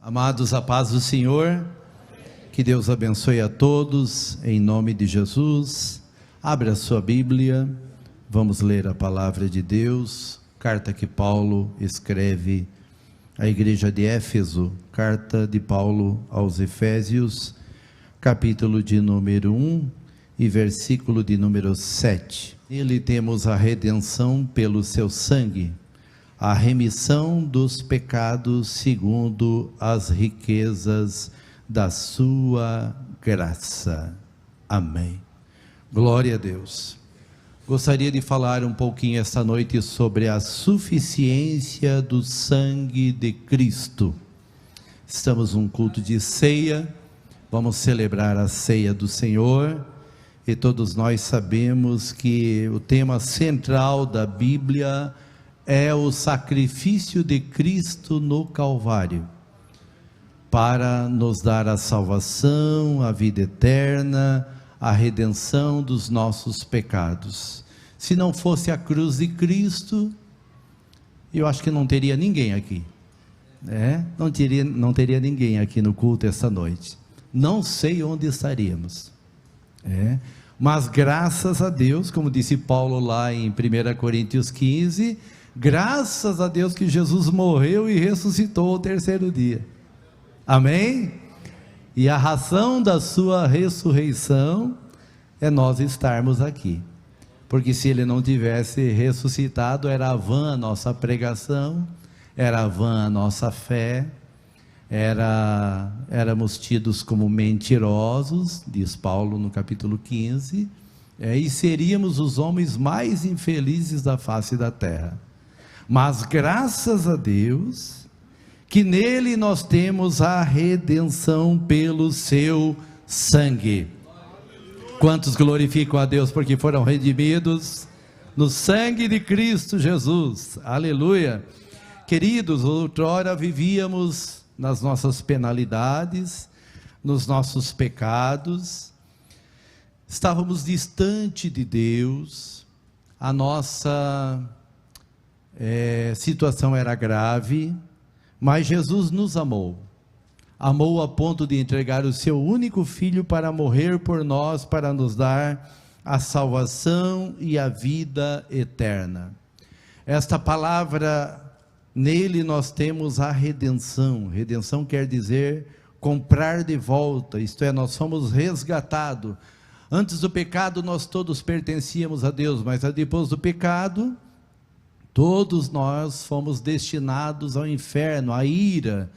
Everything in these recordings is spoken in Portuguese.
Amados, a paz do Senhor, que Deus abençoe a todos, em nome de Jesus. Abra a sua Bíblia, vamos ler a palavra de Deus, carta que Paulo escreve à igreja de Éfeso, carta de Paulo aos Efésios, capítulo de número 1 e versículo de número 7. Nele temos a redenção pelo seu sangue, a remissão dos pecados segundo as riquezas da sua graça. Amém. Glória a Deus. Gostaria de falar um pouquinho esta noite sobre a suficiência do sangue de Cristo. Estamos num culto de ceia, vamos celebrar a ceia do Senhor, e todos nós sabemos que o tema central da Bíblia é o sacrifício de Cristo no Calvário, para nos dar a salvação, a vida eterna, a redenção dos nossos pecados. Se não fosse a cruz de Cristo, eu acho que não teria ninguém aqui, não teria ninguém aqui no culto esta noite, não sei onde estaríamos, mas graças a Deus, como disse Paulo lá em 1 Coríntios 15, graças a Deus que Jesus morreu e ressuscitou ao terceiro dia, amém? E a razão da sua ressurreição é nós estarmos aqui, porque se ele não tivesse ressuscitado, era vã a nossa pregação, era vã a nossa fé, éramos tidos como mentirosos, diz Paulo no capítulo 15, e seríamos os homens mais infelizes da face da terra. Mas graças a Deus, que nele nós temos a redenção pelo seu sangue. Quantos glorificam a Deus porque foram redimidos no sangue de Cristo Jesus? Aleluia. Queridos, outrora vivíamos nas nossas penalidades, nos nossos pecados, estávamos distante de Deus, a nossa situação era grave, mas Jesus nos amou a ponto de entregar o seu único filho para morrer por nós, para nos dar a salvação e a vida eterna. Esta palavra, nele nós temos a redenção. Redenção quer dizer comprar de volta, isto é, nós somos resgatados. Antes do pecado nós todos pertencíamos a Deus, mas depois do pecado, todos nós fomos destinados ao inferno, à ira,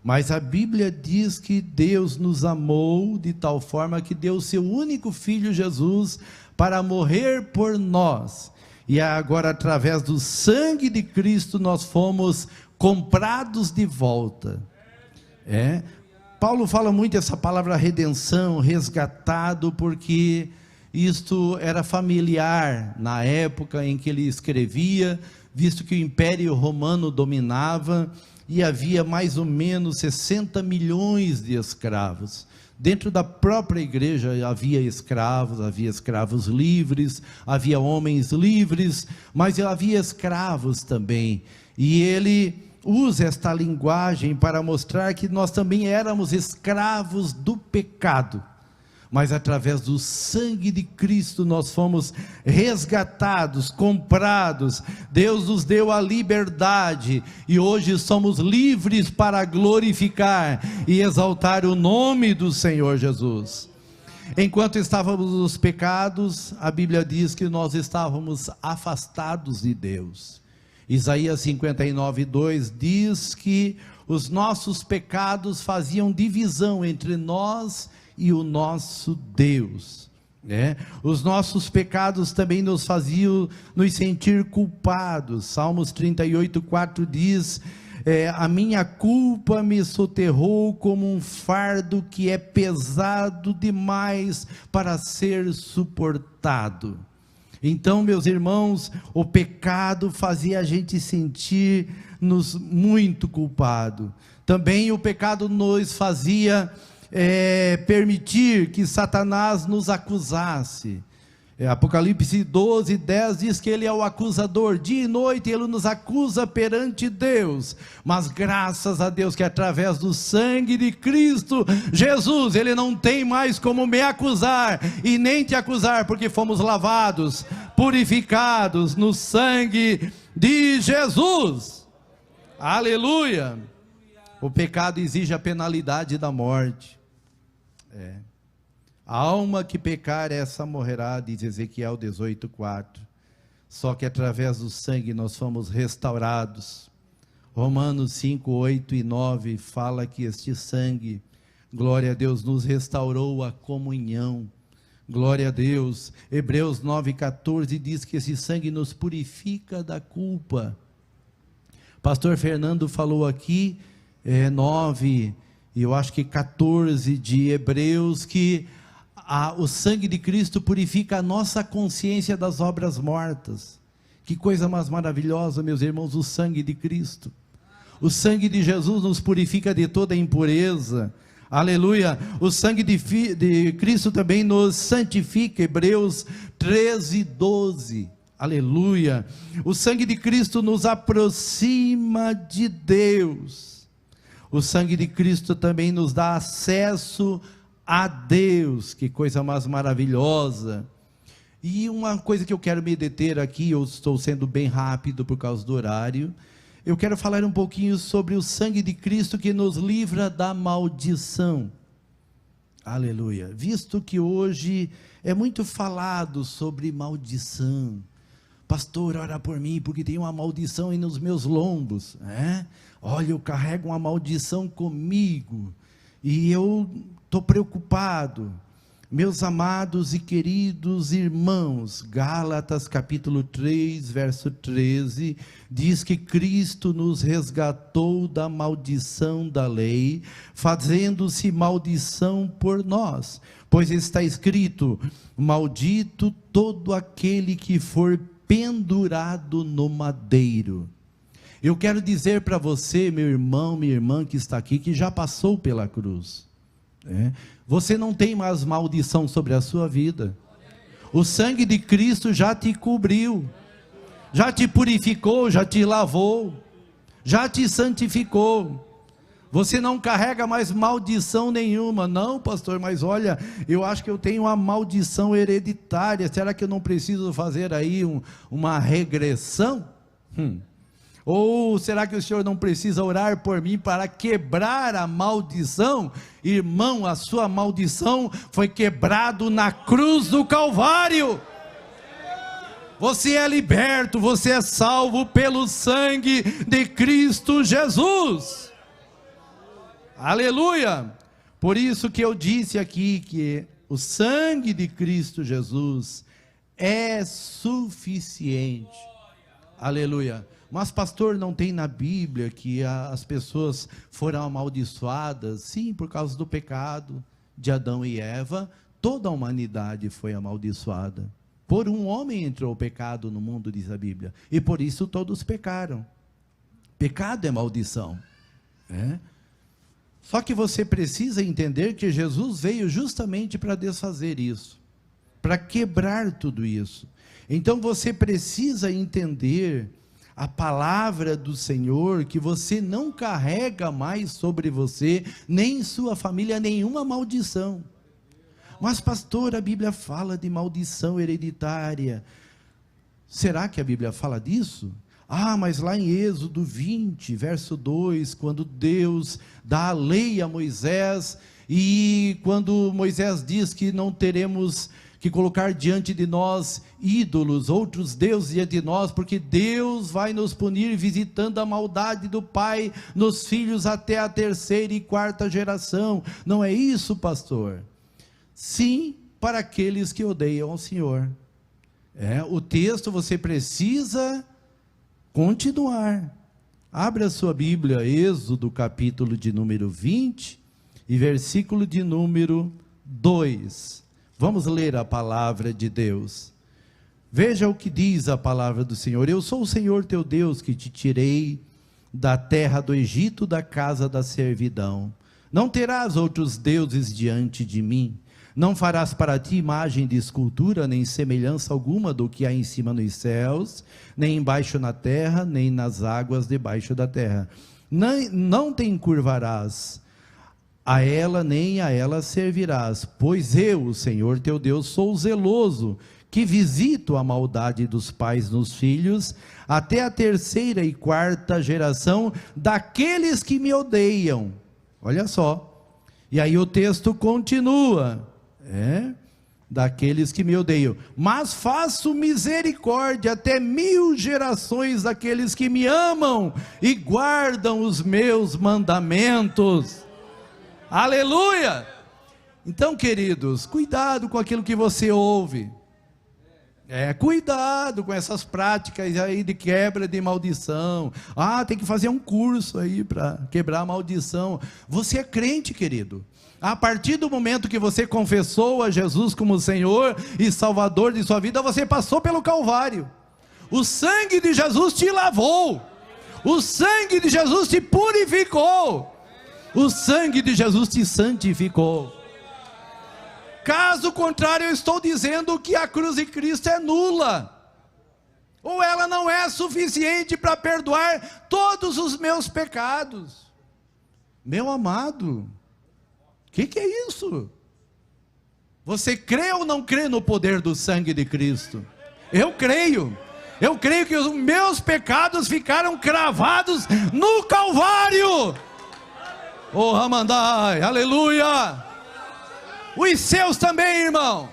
mas a Bíblia diz que Deus nos amou de tal forma que deu o seu único filho Jesus para morrer por nós, e agora através do sangue de Cristo nós fomos comprados de volta. Paulo fala muito essa palavra redenção, resgatado, porque isto era familiar na época em que ele escrevia, visto que o Império Romano dominava e havia mais ou menos 60 milhões de escravos. Dentro da própria igreja havia escravos livres, havia homens livres, mas havia escravos também. E ele usa esta linguagem para mostrar que nós também éramos escravos do pecado, mas através do sangue de Cristo nós fomos resgatados, comprados. Deus nos deu a liberdade e hoje somos livres para glorificar e exaltar o nome do Senhor Jesus. Enquanto estávamos nos pecados, a Bíblia diz que nós estávamos afastados de Deus. Isaías 59:2 diz que os nossos pecados faziam divisão entre nós e o nosso Deus, Os nossos pecados também nos faziam nos sentir culpados. Salmos 38:4 diz: a minha culpa me soterrou como um fardo que é pesado demais para ser suportado. Então, meus irmãos, o pecado fazia a gente sentir-nos muito culpado. Também o pecado nos fazia permitir que Satanás nos acusasse. Apocalipse 12, 10 diz que ele é o acusador, dia e noite ele nos acusa perante Deus, mas graças a Deus que através do sangue de Cristo Jesus, ele não tem mais como me acusar, e nem te acusar, porque fomos lavados, purificados no sangue de Jesus, aleluia. O pecado exige a penalidade da morte, a alma que pecar, essa morrerá, diz Ezequiel 18:4. Só que através do sangue nós fomos restaurados. Romanos 5, 8 e 9 fala que este sangue, glória a Deus, nos restaurou a comunhão. Glória a Deus. Hebreus 9:14 diz que esse sangue nos purifica da culpa. Pastor Fernando falou aqui, 9, e eu acho que 14 de Hebreus, que o sangue de Cristo purifica a nossa consciência das obras mortas. Que coisa mais maravilhosa, meus irmãos, o sangue de Cristo. O sangue de Jesus nos purifica de toda impureza, aleluia. O sangue de Cristo também nos santifica, Hebreus 13:12, aleluia. O sangue de Cristo nos aproxima de Deus. O sangue de Cristo também nos dá acesso a Deus, que coisa mais maravilhosa. E uma coisa que eu quero me deter aqui, eu estou sendo bem rápido por causa do horário, eu quero falar um pouquinho sobre o sangue de Cristo que nos livra da maldição, aleluia. Visto que hoje é muito falado sobre maldição, pastor, ora por mim, porque tem uma maldição aí nos meus lombos, olha, eu carrego uma maldição comigo, e eu estou preocupado. Meus amados e queridos irmãos, Gálatas capítulo 3, verso 13, diz que Cristo nos resgatou da maldição da lei, fazendo-se maldição por nós, pois está escrito, maldito todo aquele que for pendurado no madeiro. Eu quero dizer para você, meu irmão, minha irmã que está aqui, que já passou pela cruz, você não tem mais maldição sobre a sua vida. O sangue de Cristo já te cobriu, já te purificou, já te lavou, já te santificou. Você não carrega mais maldição nenhuma. Não, pastor, mas olha, eu acho que eu tenho uma maldição hereditária. Será que eu não preciso fazer aí uma regressão? Ou será que o senhor não precisa orar por mim para quebrar a maldição? Irmão, a sua maldição foi quebrado na cruz do Calvário. Você é liberto, você é salvo pelo sangue de Cristo Jesus. Aleluia. Por isso que eu disse aqui que o sangue de Cristo Jesus é suficiente. Aleluia. Mas pastor, não tem na Bíblia que as pessoas foram amaldiçoadas? Sim, por causa do pecado de Adão e Eva, toda a humanidade foi amaldiçoada. Por um homem entrou o pecado no mundo, diz a Bíblia, e por isso todos pecaram. Pecado é maldição, Só que você precisa entender que Jesus veio justamente para desfazer isso, para quebrar tudo isso. Então você precisa entender a palavra do Senhor, que você não carrega mais sobre você, nem em sua família, nenhuma maldição. Mas pastor, a Bíblia fala de maldição hereditária. Será que a Bíblia fala disso? Mas lá em Êxodo 20, verso 2, quando Deus dá a lei a Moisés, e quando Moisés diz que não teremos que colocar diante de nós ídolos, outros deuses diante de nós, porque Deus vai nos punir visitando a maldade do pai nos filhos até a 3ª e 4ª geração. Não é isso, pastor? Sim, para aqueles que odeiam ao Senhor. O texto você precisa continuar. Abra a sua Bíblia, Êxodo capítulo de número 20 e versículo de número 2. Vamos ler a palavra de Deus. Veja o que diz a palavra do Senhor. Eu sou o Senhor teu Deus, que te tirei da terra do Egito, da casa da servidão. Não terás outros deuses diante de mim. Não farás para ti imagem de escultura, nem semelhança alguma do que há em cima nos céus, nem embaixo na terra, nem nas águas debaixo da terra. Não te encurvarás a ela, nem a ela servirás, pois eu, o Senhor teu Deus, sou zeloso, que visito a maldade dos pais nos filhos, até a 3ª e 4ª geração daqueles que me odeiam. Olha só, e aí o texto continua, daqueles que me odeiam, mas faço misericórdia até 1000 gerações daqueles que me amam e guardam os meus mandamentos. Aleluia! Então, queridos, cuidado com aquilo que você ouve, cuidado com essas práticas aí de quebra de maldição. Tem que fazer um curso aí para quebrar a maldição. Você é crente, querido. A partir do momento que você confessou a Jesus como Senhor e Salvador de sua vida, você passou pelo Calvário. O sangue de Jesus te lavou. O sangue de Jesus te purificou. O sangue de Jesus te santificou. Caso contrário, eu estou dizendo que a cruz de Cristo é nula, ou ela não é suficiente para perdoar todos os meus pecados. Meu amado, o que é isso? Você crê ou não crê no poder do sangue de Cristo? Eu creio que os meus pecados ficaram cravados no Calvário. Oh, Ramandai, aleluia! Os seus também, irmão.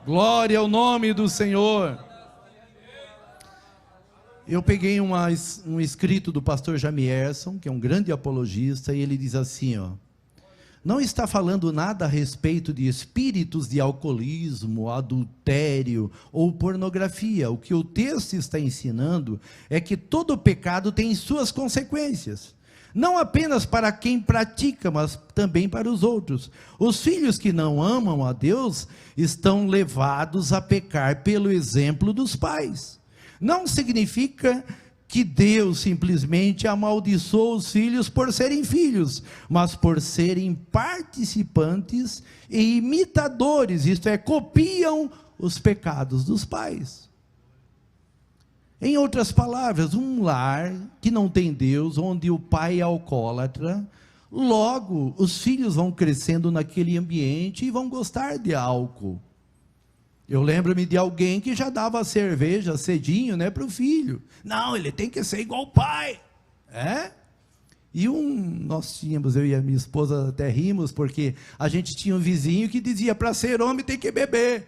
Glória ao nome do Senhor. Eu peguei um escrito do pastor Jamierson, que é um grande apologista, e ele diz assim, não está falando nada a respeito de espíritos de alcoolismo, adultério ou pornografia. O que o texto está ensinando é que todo pecado tem suas consequências. Não apenas para quem pratica, mas também para os outros. Os filhos que não amam a Deus estão levados a pecar pelo exemplo dos pais. Não significa que Deus simplesmente amaldiçoou os filhos por serem filhos, mas por serem participantes e imitadores, isto é, copiam os pecados dos pais. Em outras palavras, um lar que não tem Deus, onde o pai é alcoólatra, logo os filhos vão crescendo naquele ambiente e vão gostar de álcool. Eu lembro-me de alguém que já dava cerveja cedinho, para o filho. Não, ele tem que ser igual o pai. E nós tínhamos, eu e a minha esposa até rimos, porque a gente tinha um vizinho que dizia, para ser homem tem que beber.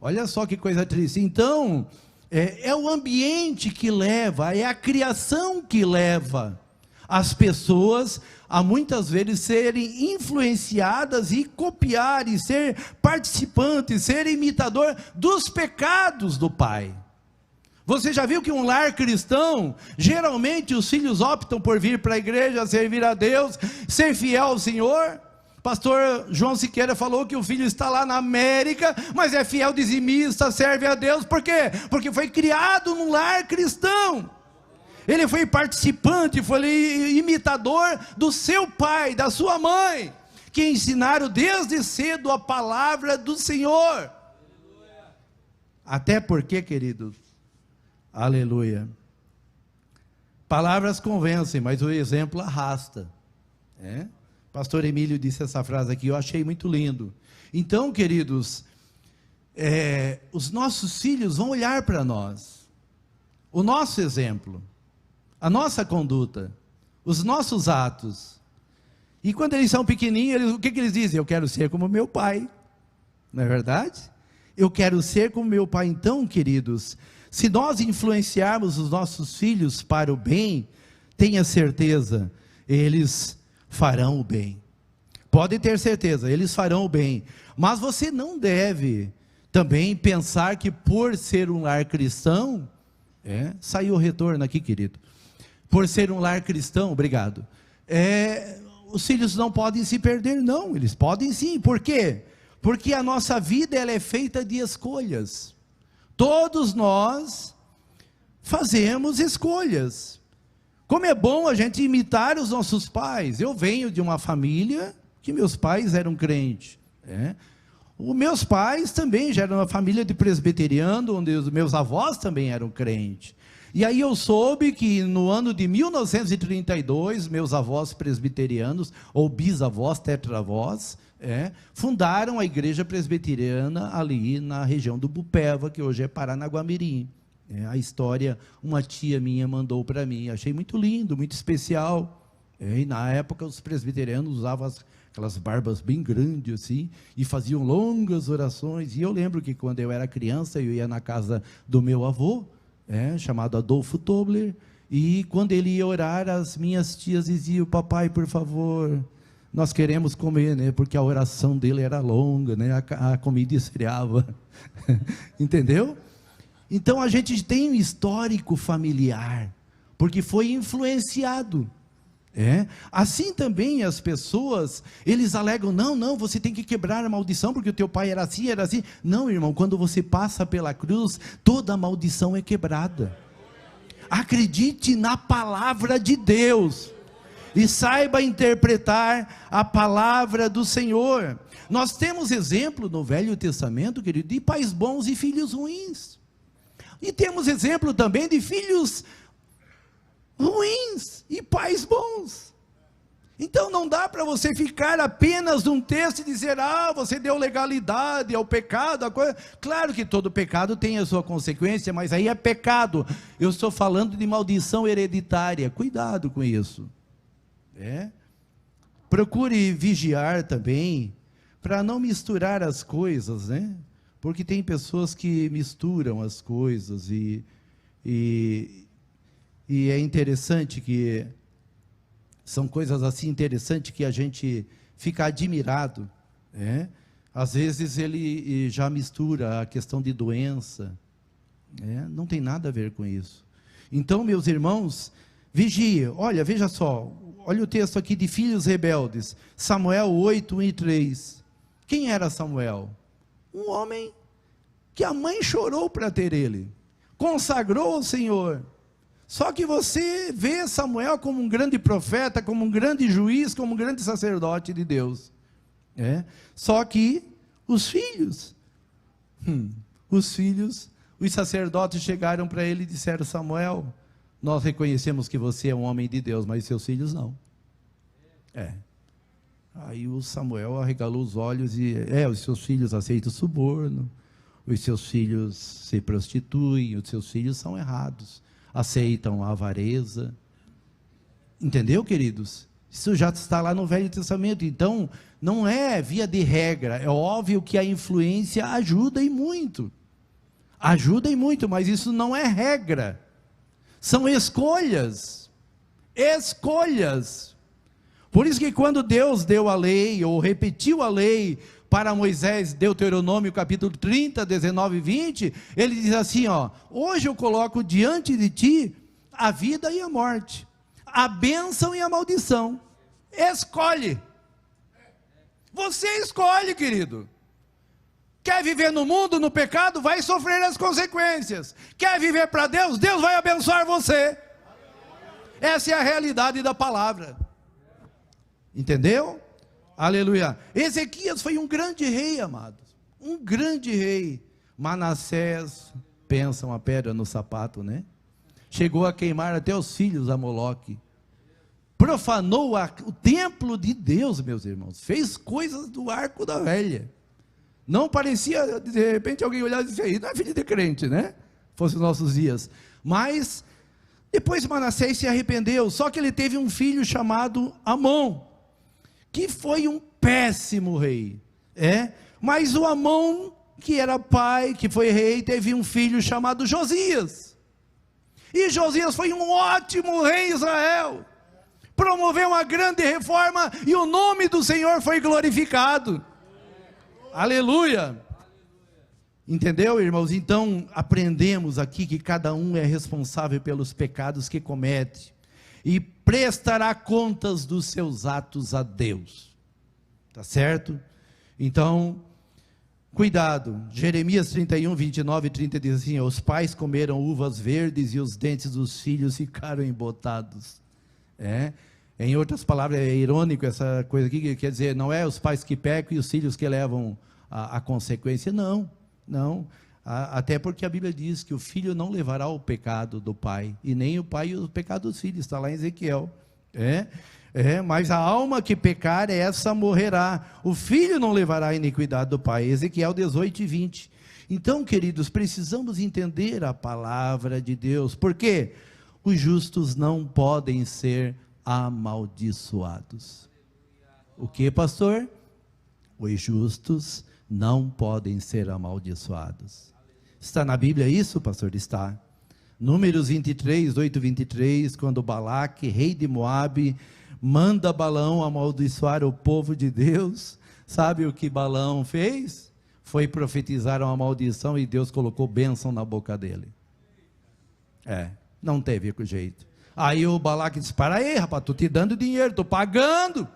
Olha só que coisa triste. Então, é o ambiente que leva, é a criação que leva as pessoas a muitas vezes serem influenciadas e copiar, e ser participante, ser imitador dos pecados do pai. Você já viu que um lar cristão, geralmente os filhos optam por vir para a igreja, servir a Deus, ser fiel ao Senhor? Pastor João Siqueira falou que o filho está lá na América, mas é fiel dizimista, serve a Deus. Por quê? Porque foi criado num lar cristão. Ele foi participante, foi imitador do seu pai, da sua mãe, que ensinaram desde cedo a palavra do Senhor. Até porque, queridos, aleluia, palavras convencem, mas o exemplo arrasta. Pastor Emílio disse essa frase aqui, eu achei muito lindo. Então, queridos, os nossos filhos vão olhar para nós, o nosso exemplo, a nossa conduta, os nossos atos. E quando eles são pequenininhos, o que eles dizem? Eu quero ser como meu pai. Não é verdade? Eu quero ser como meu pai. Então, queridos, se nós influenciarmos os nossos filhos para o bem, tenha certeza, eles farão o bem. Pode ter certeza, eles farão o bem. Mas você não deve também pensar que por ser um lar cristão, saiu o retorno aqui, querido. Por ser um lar cristão, obrigado, os filhos não podem se perder, não, eles podem sim. Por quê? Porque a nossa vida ela é feita de escolhas. Todos nós fazemos escolhas. Como é bom a gente imitar os nossos pais. Eu venho de uma família que meus pais eram crentes. Os meus pais também já eram uma família de presbiteriano, onde os meus avós também eram crentes. E aí eu soube que no ano de 1932, meus avós presbiterianos, ou bisavós, tetravós, fundaram a igreja presbiteriana ali na região do Bupeva, que hoje é Paranaguamirim. A história, uma tia minha mandou para mim, achei muito lindo, muito especial. E na época os presbiterianos usavam aquelas barbas bem grandes assim, e faziam longas orações. E eu lembro que quando eu era criança, eu ia na casa do meu avô, chamado Adolfo Tobler, e quando ele ia orar, as minhas tias diziam: papai, por favor, nós queremos comer, né? Porque a oração dele era longa, né? A comida esfriava. Entendeu? Então a gente tem um histórico familiar, porque foi influenciado. Assim também as pessoas, eles alegam: não, você tem que quebrar a maldição, porque o teu pai era assim. Não, irmão, quando você passa pela cruz, toda a maldição é quebrada. Acredite na palavra de Deus, e saiba interpretar a palavra do Senhor. Nós temos exemplo no Velho Testamento, querido, de pais bons e filhos ruins, e temos exemplo também de filhos ruins e pais bons. Então não dá para você ficar apenas num texto e dizer: você deu legalidade ao pecado, a coisa. Claro que todo pecado tem a sua consequência, mas aí é pecado. Eu estou falando de maldição hereditária, cuidado com isso. Procure vigiar também, para não misturar as coisas, porque tem pessoas que misturam as coisas, e é interessante que são coisas assim interessantes que a gente fica admirado. Às vezes ele já mistura a questão de doença, não tem nada a ver com isso. Então, meus irmãos, vigie. Olha, veja só, olha o texto aqui de filhos rebeldes, Samuel 8, 1 e 3. Quem era Samuel? Um homem que a mãe chorou para ter ele, consagrou ao Senhor. Só que você vê Samuel como um grande profeta, como um grande juiz, como um grande sacerdote de Deus. Só que os filhos, os sacerdotes chegaram para ele e disseram: Samuel, nós reconhecemos que você é um homem de Deus, mas seus filhos não. Aí o Samuel arregalou os olhos e, os seus filhos aceitam suborno, os seus filhos se prostituem, os seus filhos são errados, aceitam a avareza. Entendeu, queridos? Isso já está lá no Velho Testamento. Então, não é via de regra. É óbvio que a influência ajuda e muito, mas isso não é regra. São escolhas. Por isso que quando Deus deu a lei, ou repetiu a lei para Moisés, Deuteronômio capítulo 30, 19 e 20, ele diz assim: hoje eu coloco diante de ti a vida e a morte, a bênção e a maldição. Escolhe. Você escolhe, querido. Quer viver no mundo, no pecado, vai sofrer as consequências. Quer viver para Deus, Deus vai abençoar você. Essa é a realidade da palavra. Entendeu? Aleluia. Ezequias foi um grande rei, amados. Um grande rei. Manassés, pensa uma pedra no sapato, chegou a queimar até os filhos a Moloque. Profanou o templo de Deus, meus irmãos. Fez coisas do arco da velha. Não parecia, de repente alguém olhar e dizer: aí não é filho de crente, Fosse os nossos dias. Mas depois Manassés se arrependeu. Só que ele teve um filho chamado Amon, que foi um péssimo rei. Mas o Amon, que era pai, que foi rei, teve um filho chamado Josias. E Josias foi um ótimo rei em Israel. Promoveu uma grande reforma e o nome do Senhor foi glorificado. Aleluia. Entendeu, irmãos? Então, aprendemos aqui que cada um é responsável pelos pecados que comete e prestará contas dos seus atos a Deus. Tá certo? Então, cuidado. Jeremias 31, 29 e 30 diz assim: os pais comeram uvas verdes e os dentes dos filhos ficaram embotados. Em outras palavras, é irônico essa coisa aqui, que quer dizer, não é os pais que pecam e os filhos que levam a consequência, não, não. Até porque a Bíblia diz que o filho não levará o pecado do pai, e nem o pai o pecado dos filhos, está lá em Ezequiel. Mas a alma que pecar, essa morrerá. O filho não levará a iniquidade do pai. Ezequiel 18 e 20. Então, queridos, precisamos entender a palavra de Deus, porque os justos não podem ser amaldiçoados. O que, pastor? Os justos não podem ser amaldiçoados. Está na Bíblia isso, pastor? Está. Números 23, 8, 23, quando Balaque, rei de Moabe, manda Balaão amaldiçoar o povo de Deus, sabe o que Balaão fez? Foi profetizar uma maldição e Deus colocou bênção na boca dele. Não teve jeito. Aí o Balaque disse, para aí rapaz, estou te dando dinheiro, estou pagando.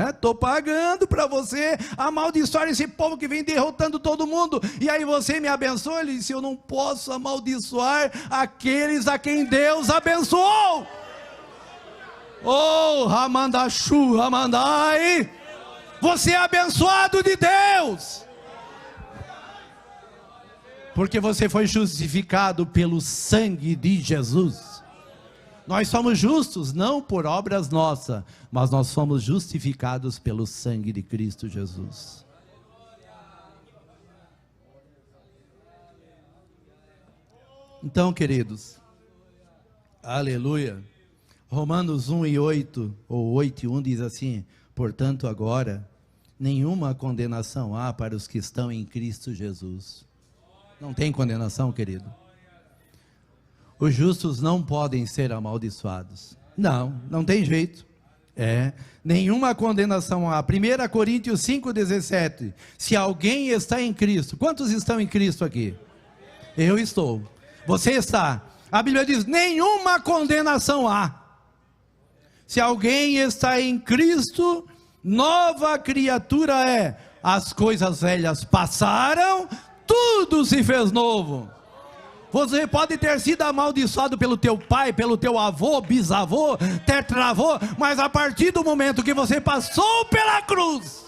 Estou pagando para você amaldiçoar esse povo que vem derrotando todo mundo, e aí você me abençoa. Ele disse, eu não posso amaldiçoar aqueles a quem Deus abençoou. Oh, Ramandachu, Ramandai, você é abençoado de Deus, porque você foi justificado pelo sangue de Jesus. Nós somos justos, não por obras nossas, mas nós somos justificados pelo sangue de Cristo Jesus. Então, queridos, aleluia, Romanos 1 e 8, ou 8 e 1 diz assim, portanto agora, nenhuma condenação há para os que estão em Cristo Jesus. Não tem condenação, querido. Os justos não podem ser amaldiçoados. Não tem jeito. Nenhuma condenação há. 1 Coríntios 5,17. Se alguém está em Cristo. Quantos estão em Cristo aqui? Eu estou. Você está. A Bíblia diz, nenhuma condenação há. Se alguém está em Cristo, nova criatura é. As coisas velhas passaram, tudo se fez novo. Você pode ter sido amaldiçoado pelo teu pai, pelo teu avô, bisavô, tetravô, mas a partir do momento que você passou pela cruz,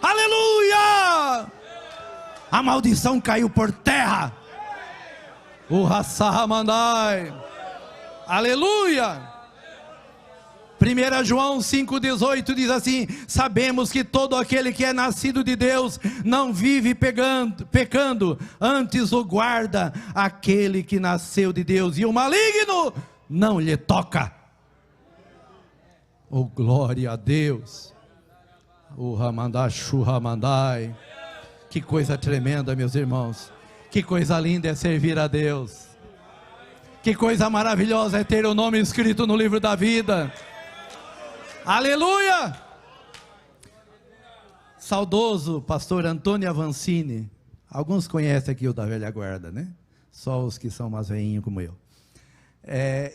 aleluia, a maldição caiu por terra. O Hassahamandai, aleluia. 1 João 5,18 diz assim, sabemos que todo aquele que é nascido de Deus não vive pecando, antes o guarda aquele que nasceu de Deus, e o maligno não lhe toca. Oh, glória a Deus. O Ramandachu Ramandai. Que coisa tremenda, meus irmãos. Que coisa linda é servir a Deus. Que coisa maravilhosa é ter o nome escrito no livro da vida. Aleluia! Saudoso pastor Antônio Avancini. Alguns conhecem aqui o da velha guarda, né? Só os que são mais velhinhos como eu.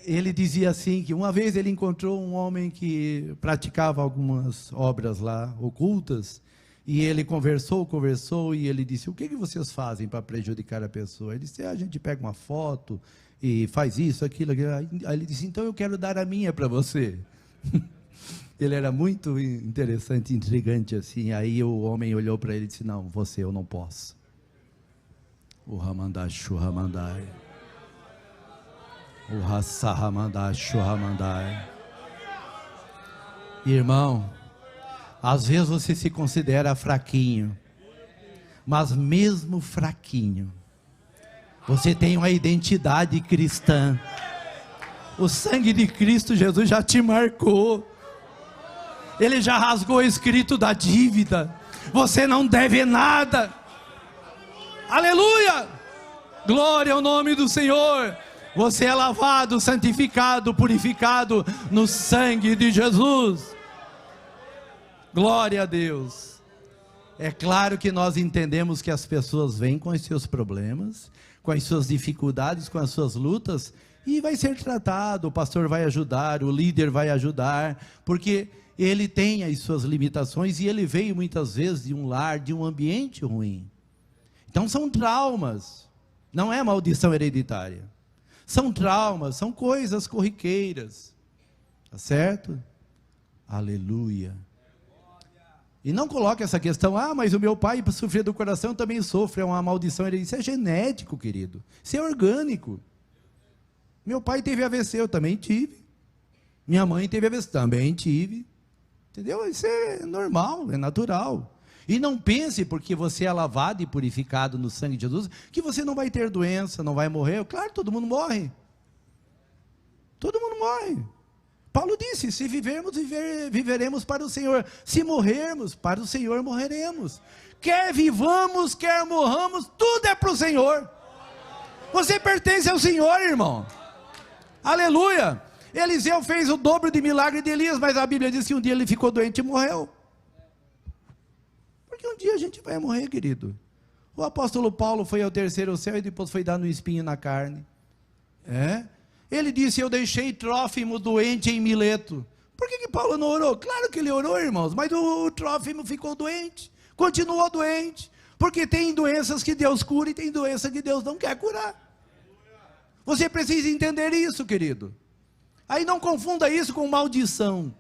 Ele dizia assim, que uma vez ele encontrou um homem que praticava algumas obras lá, ocultas, e ele conversou, e ele disse, o que vocês fazem para prejudicar a pessoa? Ele disse, a gente pega uma foto, e faz isso, aquilo. Aí ele disse, então eu quero dar a minha para você. Ele era muito interessante, intrigante assim. Aí o homem olhou para ele e disse, não, você eu não posso. O Ramandachu Ramandai. O Hassahamandachu Ramandai. Irmão, às vezes você se considera fraquinho, mas mesmo fraquinho, você tem uma identidade cristã. O sangue de Cristo Jesus já te marcou. Ele já rasgou o escrito da dívida. Você não deve nada. Aleluia! Glória ao nome do Senhor. Você é lavado, santificado, purificado no sangue de Jesus. Glória a Deus. É claro que nós entendemos que as pessoas vêm com os seus problemas, com as suas dificuldades, com as suas lutas, e vai ser tratado, o pastor vai ajudar, o líder vai ajudar, porque ele tem as suas limitações, e ele veio muitas vezes de um lar, de um ambiente ruim. Então são traumas, não é maldição hereditária, são traumas, são coisas corriqueiras. Tá certo? Aleluia. E não coloque essa questão, mas o meu pai, para sofrer do coração, também sofre, é uma maldição. Isso é genético, querido. Isso é orgânico. Meu pai teve AVC, eu também tive. Minha mãe teve AVC, também tive. Entendeu? Isso é normal, é natural. E não pense, porque você é lavado e purificado no sangue de Jesus, que você não vai ter doença, não vai morrer. Claro, todo mundo morre. Todo mundo morre. Paulo disse, se vivermos, viveremos para o Senhor. Se morrermos, para o Senhor morreremos. Quer vivamos, quer morramos, tudo é para o Senhor. Você pertence ao Senhor, irmão. Aleluia. Eliseu fez o dobro de milagre de Elias, mas a Bíblia diz que um dia ele ficou doente e morreu. Porque um dia a gente vai morrer, querido. O apóstolo Paulo foi ao terceiro céu e depois foi dar um espinho na carne. Ele disse, eu deixei Trófimo doente em Mileto. Por que Paulo não orou? Claro que ele orou, irmãos, mas o Trófimo ficou doente, continuou doente, porque tem doenças que Deus cura e tem doenças que Deus não quer curar. Você precisa entender isso, querido. Aí não confunda isso com maldição.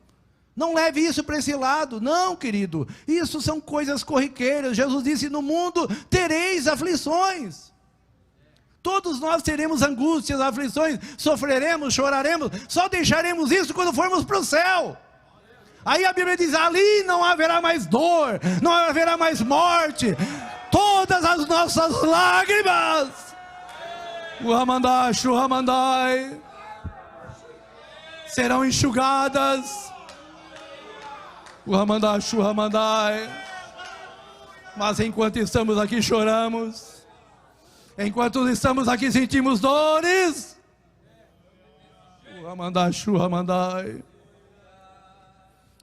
Não leve isso para esse lado, não, querido. Isso são coisas corriqueiras. Jesus disse, no mundo tereis aflições. Todos nós teremos angústias, aflições, sofreremos, choraremos, só deixaremos isso quando formos para o céu. Aí a Bíblia diz, ali não haverá mais dor, não haverá mais morte, todas as nossas lágrimas, Uhamandai, serão enxugadas, Uhamandai. Mas enquanto estamos aqui choramos, enquanto estamos aqui sentimos dores, Uhamandai.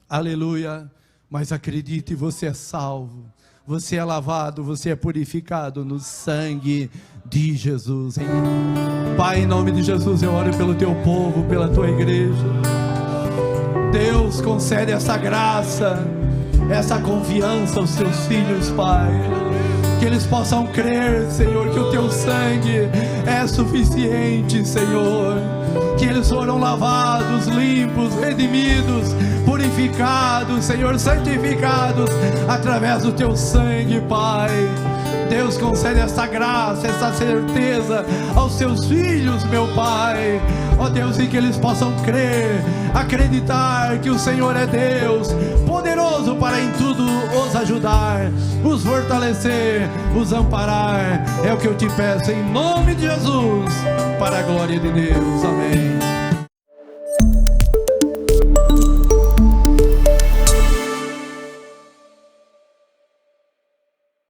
Aleluia. Mas acredite, você é salvo, você é lavado, você é purificado no sangue de Jesus. Pai, em nome de Jesus, eu oro pelo teu povo, pela tua igreja. Deus, concede essa graça, essa confiança aos teus filhos, Pai. Que eles possam crer, Senhor, que o teu sangue é suficiente, Senhor. Que eles foram lavados, limpos, redimidos, purificados, Senhor, santificados através do teu sangue, Pai. Deus, concede essa graça, essa certeza aos teus filhos, meu Pai. Ó Deus, e que eles possam crer, acreditar que o Senhor é Deus, poderoso para em tudo os ajudar, os fortalecer, os amparar. É o que eu te peço em nome de Jesus, para a glória de Deus. Amém.